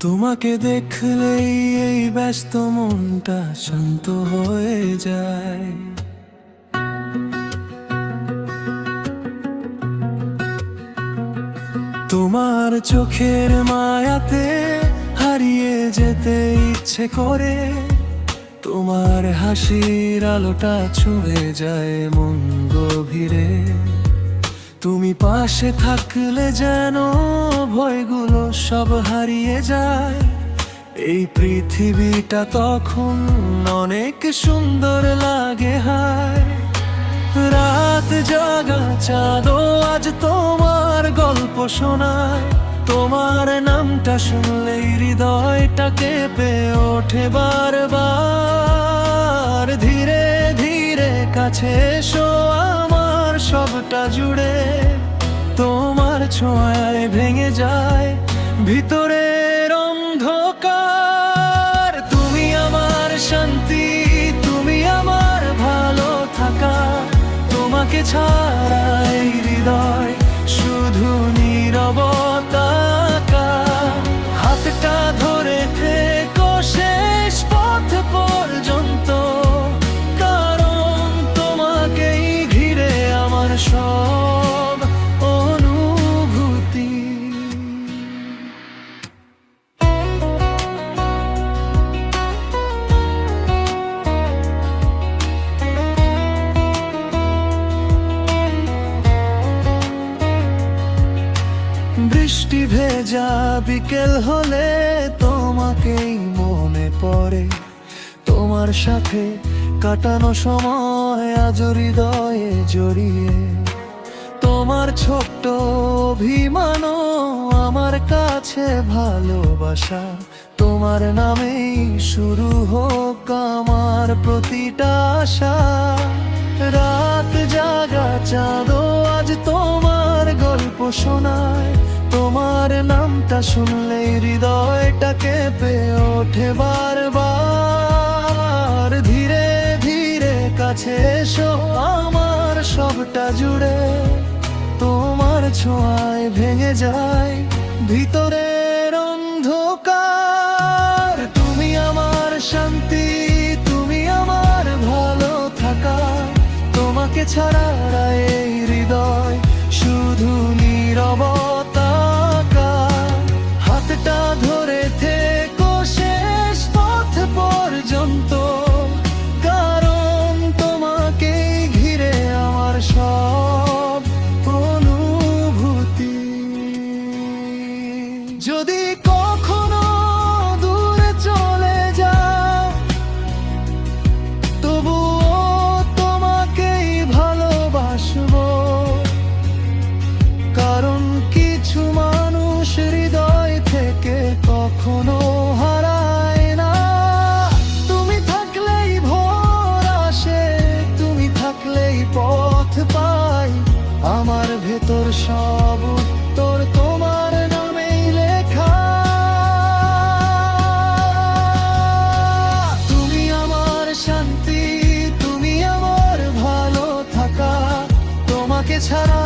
তোমাকে দেখলেই এই ব্যস্ত মনটা শান্ত হয়ে যায়। তোমার চোখের মায়াতে হারিয়ে যেতে ইচ্ছে করে, তোমার হাসির আলোটা ছুঁয়ে যায় মন গভীরে। তুমি পাশে থাকলে যেন ভয়গুলো সব হারিয়ে যায়। এই পৃথিবীটা তখন অনেক সুন্দর লাগে। হায় রাত জাগা চাঁদও আজ তোমার গল্প শোনায়। তোমার নামটা শুনলেই হৃদয়টা কেঁপে ওঠে বারবার। ধীরে ধীরে কাছে এসো আমার সবটা জুড়ে, তোমার ছোঁয়ায় ভেঙে যায় ভিতরের অন্ধকার। তুমি আমার শান্তি, তুমি আমার ভালো থাকা, তোমাকে ছাড়া এই হৃদয় শুধু নীরবতা। হাতটা ধরে থেকো শেষ পথ পর্যন্ত, কারণ তোমাকেই ঘিরে আমার সব অনুভূতি। বৃষ্টি ভেজা বিকেল হলে তোমাকেই মনে পড়ে। তোমার সাথে কাটানো সময় আজ হৃদয়ে জড়িয়ে। তোমার ছোট্ট অভিমানও আমার কাছে ভালোবাসা। তোমার নামেই শুরু হোক আমার প্রতিটা আশা। রাত জাগা চাঁদও আজ তোমার গল্প শোনায়। তোমার নামটা শুনলেই হৃদয়টা কেঁপে ওঠে বারবার। ধীরে ধীরে কাছে এসো আমার সবটা জুড়ে, তোমার ছোঁয়ায় ভেঙে যায় ভিতরের অন্ধকার। তুমি আমার শান্তি, তুমি আমার ভালো থাকা, তোমাকে ছাড়া এই হৃদয় শুধু নীরবতা। হাতটা ধরে থেকো শেষ পথ পর্যন্ত, কারণ তোমাকে ঘিরে আমার সব অনুভূতি। যদি কখনো দূরে চলে যাও, তবুও তোমাকেই ভালোবাসবো। কারণ কিছু মানুষ হৃদয় থেকে কখনো হারায় না। তুমি থাকলেই ভোর আসে, তুমি থাকলেই পথ পাই। আমার ভেতর সব উত্তর তোমার নামেই লেখা। তুমি আমার শান্তি, তুমি আমার ভালো থাকা, তোমাকে ছাড়া